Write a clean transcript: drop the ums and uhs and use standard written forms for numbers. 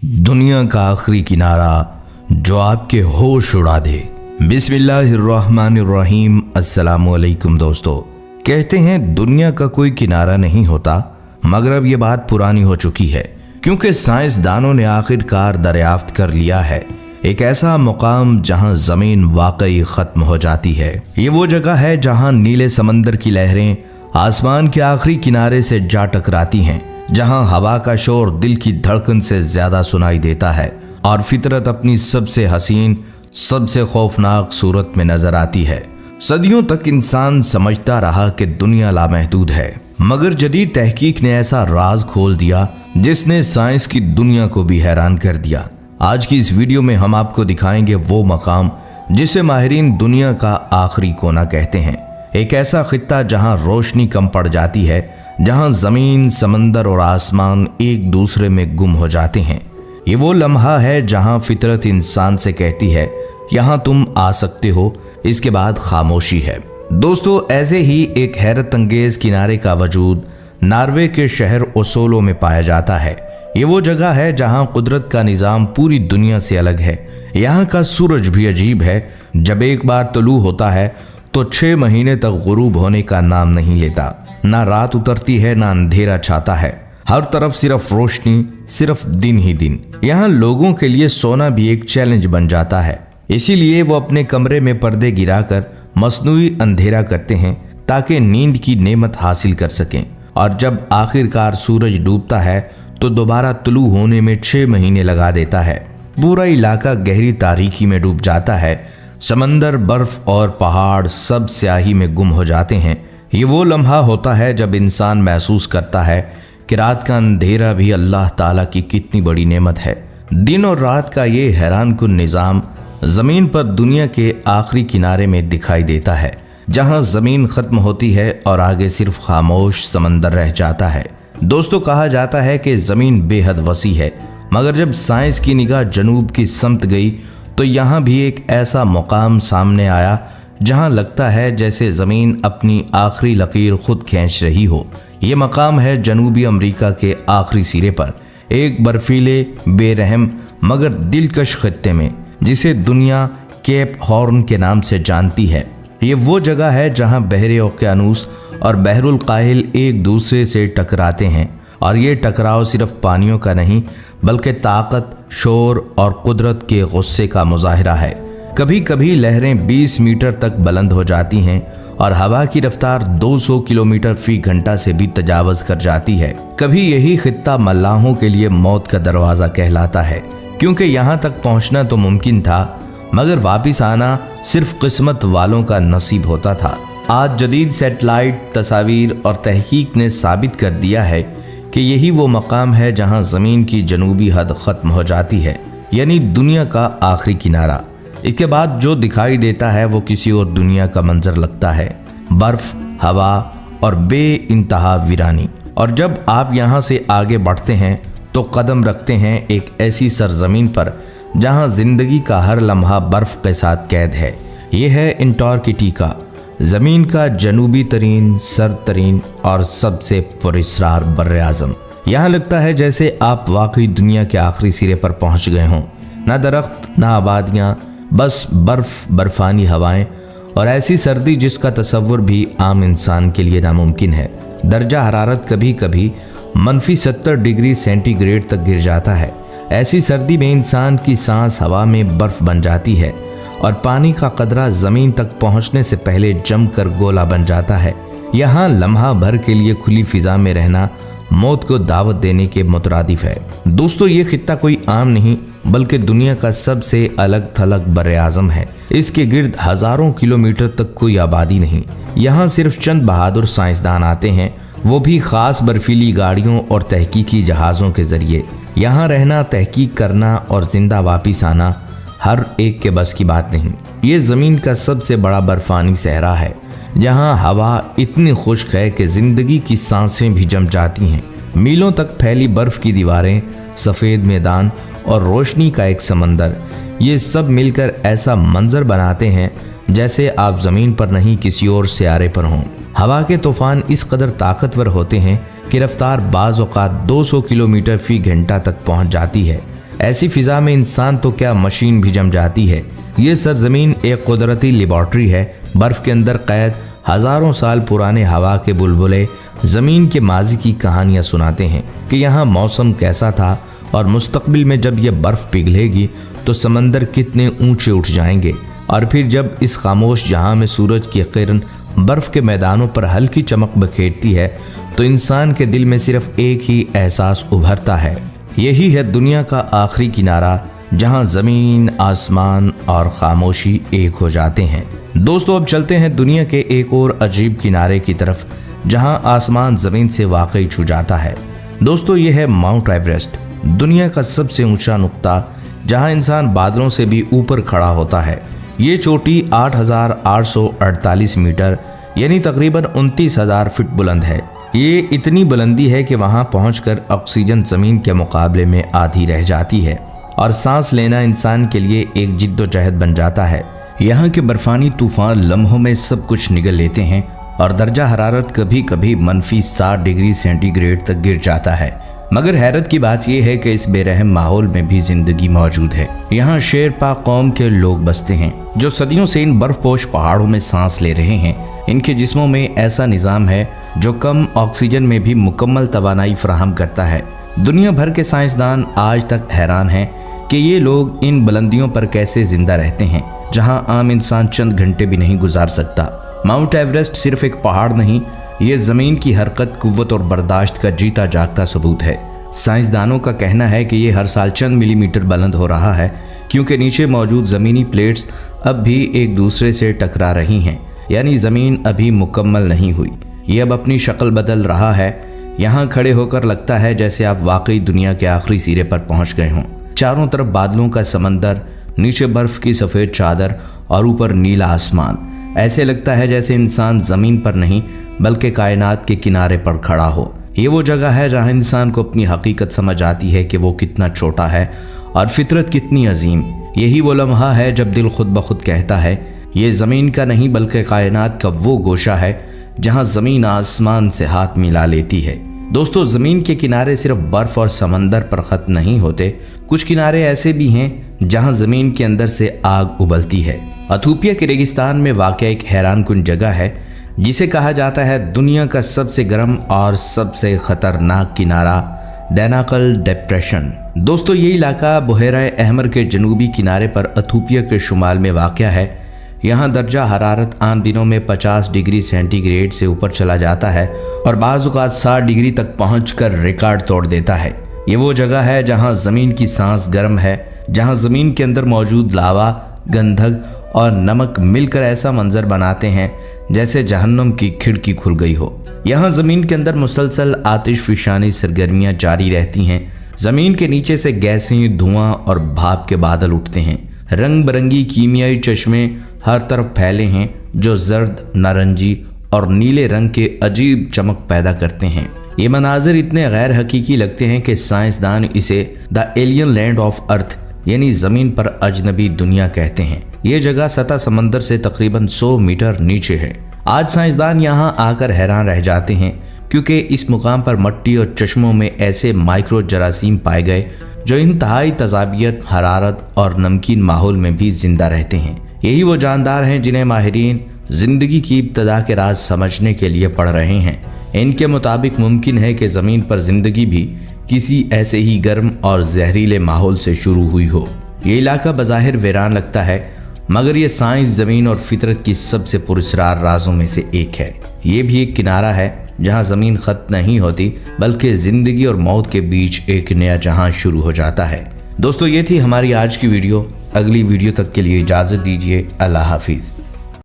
दुनिया का आखिरी किनारा जो आपके होश उड़ा दे। बिस्मिल्लाहिर्रहमानिर्रहीम। अस्सलामुअलैकुम दोस्तों, कहते हैं दुनिया का कोई किनारा नहीं होता, मगर अब ये बात पुरानी हो चुकी है, क्योंकि साइंसदानों ने आखिरकार दरियाफ्त कर लिया है एक ऐसा मुकाम जहां जमीन वाकई खत्म हो जाती है। ये वो जगह है जहां नीले समंदर की लहरें आसमान के आखिरी किनारे से जा टकराती हैं, जहां हवा का शोर दिल की धड़कन से ज्यादा सुनाई देता है और फितरत अपनी सबसे हसीन, सबसे खौफनाक सूरत में नजर आती है। सदियों तक इंसान समझता रहा कि दुनिया लामहदूद है, मगर जदीद तहकीक ने ऐसा राज खोल दिया जिसने साइंस की दुनिया को भी हैरान कर दिया। आज की इस वीडियो में हम आपको दिखाएंगे वो मकाम जिसे माहिरीन दुनिया का आखिरी कोना कहते हैं। एक ऐसा खित्ता जहां रोशनी कम पड़ जाती है, जहां जमीन, समंदर और आसमान एक दूसरे में गुम हो जाते हैं। ये वो लम्हा है जहां फितरत इंसान से कहती है यहां तुम आ सकते हो, इसके बाद खामोशी है। दोस्तों, ऐसे ही एक हैरत अंगेज किनारे का वजूद नॉर्वे के शहर ओसोलो में पाया जाता है। ये वो जगह है जहां कुदरत का निज़ाम पूरी दुनिया से अलग है। यहाँ का सूरज भी अजीब है, जब एक बार तुलू होता है तो 6 महीने तक गुरूब होने का नाम नहीं लेता। ना रात उतरती है, ना अंधेरा छाता है, हर तरफ सिर्फ रोशनी, सिर्फ दिन ही दिन। यहाँ लोगों के लिए सोना भी एक चैलेंज बन जाता है, इसीलिए वो अपने कमरे में पर्दे गिराकर मसनूई अंधेरा करते हैं ताकि नींद की नेमत हासिल कर सकें। और जब आखिरकार सूरज डूबता है तो दोबारा तुलू होने में 6 महीने लगा देता है। पूरा इलाका गहरी तारीकी में डूब जाता है, समंदर, बर्फ और पहाड़ सब स्याही में गुम हो जाते हैं। ये वो लम्हा होता है जब इंसान महसूस करता है कि रात का अंधेरा भी अल्लाह ताला की कितनी बड़ी नेमत है। दिन और रात का ये हैरानकुन निज़ाम ज़मीन पर दुनिया के आखिरी किनारे में दिखाई देता है, जहां ज़मीन ख़त्म होती है और आगे सिर्फ खामोश समंदर रह जाता है। दोस्तों, कहा जाता है कि ज़मीन बेहद वसी है, मगर जब साइंस की निगाह जनूब की समत गई तो यहाँ भी एक ऐसा मुकाम सामने आया जहां लगता है जैसे ज़मीन अपनी आखिरी लकीर खुद खींच रही हो। ये मकाम है जनूबी अमेरिका के आखिरी सिरे पर, एक बर्फीले, बेरहम मगर दिलकश खित्ते में, जिसे दुनिया केप हॉर्न के नाम से जानती है। ये वो जगह है जहां बहरे ओकेयानूस और बहरुल काहिल एक दूसरे से टकराते हैं, और ये टकराव सिर्फ पानियों का नहीं बल्कि ताकत, शोर और कुदरत के गुस्से का मुजाहिरा है। कभी कभी लहरें 20 मीटर तक बुलंद हो जाती हैं और हवा की रफ्तार 200 किलोमीटर फी घंटा से भी तजावज़ कर जाती है। कभी यही खित्ता मल्लाहों के लिए मौत का दरवाज़ा कहलाता है, क्योंकि यहाँ तक पहुँचना तो मुमकिन था, मगर वापस आना सिर्फ किस्मत वालों का नसीब होता था। आज जदीद सैटेलाइट, तस्वीर और तहकीक ने साबित कर दिया है कि यही वो मकाम है जहाँ ज़मीन की जनूबी हद ख़त्म हो जाती है, यानी दुनिया का आखिरी किनारा। इसके बाद जो दिखाई देता है वो किसी और दुनिया का मंजर लगता है, बर्फ, हवा और बेइंतहा वीरानी। और जब आप यहाँ से आगे बढ़ते हैं तो कदम रखते हैं एक ऐसी सरजमीन पर जहाँ ज़िंदगी का हर लम्हा बर्फ के साथ कैद है। ये है अंटार्कटिका, ज़मीन का जनूबी तरीन, सर्द तरीन और सबसे पुरअसरार बर्र-ए-आज़म। यहाँ लगता है जैसे आप वाकई दुनिया के आखिरी सिरे पर पहुँच गए हों। ना दरख्त, ना आबादियाँ, बस बर्फ, बर्फानी हवाएं और ऐसी सर्दी जिसका तसव्वुर भी आम इंसान के लिए नामुमकिन है। दर्जा हरारत कभी कभी -70 डिग्री सेंटीग्रेड तक गिर जाता है। ऐसी सर्दी में इंसान की सांस हवा में बर्फ बन जाती है और पानी का कतरा ज़मीन तक पहुंचने से पहले जमकर गोला बन जाता है। यहाँ लम्हा भर के लिए खुली फिजा में रहना मौत को दावत देने के मुतरादिफ है। दोस्तों, ये खित्ता कोई आम नहीं बल्कि दुनिया का सबसे अलग थलग बर्र-ए-आज़म है। इसके गिर्द हजारों किलोमीटर तक कोई आबादी नहीं। यहाँ सिर्फ चंद बहादुर साइंसदान आते हैं, वो भी खास बर्फीली गाड़ियों और तहकीकी जहाज़ों के जरिए। यहाँ रहना, तहकीक करना और जिंदा वापिस आना हर एक के बस की बात नहीं। ये ज़मीन का सबसे बड़ा बर्फानी सहरा है, जहाँ हवा इतनी खुश्क है कि ज़िंदगी की सांसें भी जम जाती हैं। मीलों तक फैली बर्फ़ की दीवारें, सफ़ेद मैदान और रोशनी का एक समंदर, ये सब मिलकर ऐसा मंजर बनाते हैं जैसे आप ज़मीन पर नहीं किसी और सियारे पर हों। हवा के तूफ़ान इस कदर ताकतवर होते हैं कि रफ्तार बाज़ औक़ात 200 किलोमीटर फ़ी घंटा तक पहुंच जाती है। ऐसी फिजा में इंसान तो क्या मशीन भी जम जाती है। ये सरजमीन एक कुदरती लेबॉर्ट्री है। बर्फ के अंदर कैद हजारों साल पुराने हवा के बुलबुले जमीन के माजी की कहानियां सुनाते हैं कि यहाँ मौसम कैसा था और मुस्तकबिल में जब यह बर्फ पिघलेगी तो समंदर कितने ऊंचे उठ जाएंगे। और फिर जब इस खामोश जहां में सूरज की किरण बर्फ के मैदानों पर हल्की चमक बखेरती है तो इंसान के दिल में सिर्फ एक ही एहसास उभरता है। यही है दुनिया का आखिरी किनारा, जहां जमीन, आसमान और खामोशी एक हो जाते हैं। दोस्तों, अब चलते हैं दुनिया के एक और अजीब किनारे की तरफ, जहां आसमान जमीन से वाकई छू जाता है। दोस्तों, यह है माउंट एवरेस्ट, दुनिया का सबसे ऊंचा नुक्ता, जहां इंसान बादलों से भी ऊपर खड़ा होता है। ये चोटी 8,848 मीटर यानी तकरीबन 29,000 फीट बुलंद है। ये इतनी बुलंदी है कि वहां पहुंचकर ऑक्सीजन जमीन के मुकाबले में आधी रह जाती है और सांस लेना इंसान के लिए एक जिद्दोजहद बन जाता है। यहाँ के बर्फानी तूफान लम्हों में सब कुछ निगल लेते हैं और दर्जा हरारत कभी कभी -60 डिग्री सेंटीग्रेड तक गिर जाता है। मगर हैरत की बात यह है कि इस बेरहम माहौल में भी जिंदगी मौजूद है। यहाँ शेरपा कौम के लोग बसते हैं जो सदियों से इन बर्फपोश पहाड़ों में सांस ले रहे हैं। इनके जिस्मों में ऐसा निज़ाम है जो कम ऑक्सीजन में भी मुकम्मल तवानाई फराहम करता है। दुनिया भर के साइंसदान आज तक हैरान हैं कि ये लोग इन बुलंदियों पर कैसे जिंदा रहते हैं, जहां आम इंसान चंद घंटे भी नहीं गुजार सकता। माउंट एवरेस्ट सिर्फ एक पहाड़ नहीं, ये जमीन की हरकत, कुव्वत और बर्दाश्त का जीता जागता सबूत है। साइंसदानों का कहना है कि ये हर साल चंद मिलीमीटर बुलंद हो रहा है, क्योंकि नीचे मौजूद ज़मीनी प्लेट्स अब भी एक दूसरे से टकरा रही हैं, यानी ज़मीन अभी मुकम्मल नहीं हुई। ये अब अपनी शक्ल बदल रहा है। यहाँ खड़े होकर लगता है जैसे आप वाकई दुनिया के आखिरी सिरे पर पहुँच गए हों। चारों तरफ बादलों का समंदर, नीचे बर्फ की सफ़ेद चादर और ऊपर नीला आसमान। ऐसे लगता है जैसे इंसान ज़मीन पर नहीं बल्कि कायनात के किनारे पर खड़ा हो। ये वो जगह है जहाँ इंसान को अपनी हकीकत समझ आती है कि वो कितना छोटा है और फितरत कितनी अजीम। यही वो लम्हा है जब दिल खुद ब खुद कहता है ये ज़मीन का नहीं बल्कि कायनात का वो गोशा है जहाँ ज़मीन आसमान से हाथ मिला लेती है। दोस्तों, ज़मीन के किनारे सिर्फ बर्फ़ और समंदर पर ख़त्म नहीं होते। कुछ किनारे ऐसे भी हैं जहाँ ज़मीन के अंदर से आग उबलती है। इथोपिया के रेगिस्तान में वाक़ एक हैरानकुन जगह है जिसे कहा जाता है दुनिया का सबसे गर्म और सबसे खतरनाक किनारा, डैनाकल डिप्रेशन। दोस्तों, ये इलाका बुहेरा अहमर के जनूबी किनारे पर इथोपिया के शुमाल में वाक़या है। यहाँ दर्जा हरारत आम दिनों में 50 डिग्री सेंटीग्रेड से ऊपर चला जाता है और बाज़ औक़ात 60 डिग्री तक पहुँचकर रिकॉर्ड तोड़ देता है। ये वो जगह है जहाँ ज़मीन की सांस गर्म है, जहाँ ज़मीन के अंदर मौजूद लावा, गंधक और नमक मिलकर ऐसा मंजर बनाते हैं जैसे जहन्नुम की खिड़की खुल गई हो। यहाँ ज़मीन के अंदर मुसलसल आतिशफिशानी सरगर्मियाँ जारी रहती हैं। ज़मीन के नीचे से गैसें, धुआं और भाप के बादल उठते हैं। रंग बिरंगी कीमियाई चश्मे हर तरफ फैले हैं जो जर्द, नारंगी और नीले रंग के अजीब चमक पैदा करते हैं। ये मनाजिर इतने गैर हकीकी लगते हैं कि साइंसदान इसे the alien land of earth यानी ज़मीन पर अजनबी दुनिया कहते हैं। ये जगह सतह समंदर से तकरीबन 100 मीटर नीचे है। आज साइंसदान यहाँ आकर हैरान रह जाते हैं क्योंकि इस मुकाम पर मिट्टी और चश्मों में ऐसे माइक्रो जरासीम पाए गए जो इंतहाई तजाबियत, हरारत और नमकीन माहौल में भी जिंदा रहते हैं। यही वो जानदार हैं जिन्हें माहिरीन जिंदगी की इब्तदा के राज समझने के लिए पढ़ रहे हैं। इनके मुताबिक मुमकिन है कि ज़मीन पर जिंदगी भी किसी ऐसे ही गर्म और जहरीले माहौल से शुरू हुई हो। ये इलाका बज़ाहिर वीरान लगता है, मगर ये साइंस, ज़मीन और फितरत की सबसे पुरस्रार राजों में से एक है। ये भी एक किनारा है जहाँ ज़मीन ख़त्म नहीं होती बल्कि ज़िंदगी और मौत के बीच एक नया जहाँ शुरू हो जाता है। दोस्तों, ये थी हमारी आज की वीडियो। अगली वीडियो तक के लिए इजाज़त दीजिए। अल्लाह हाफिज़।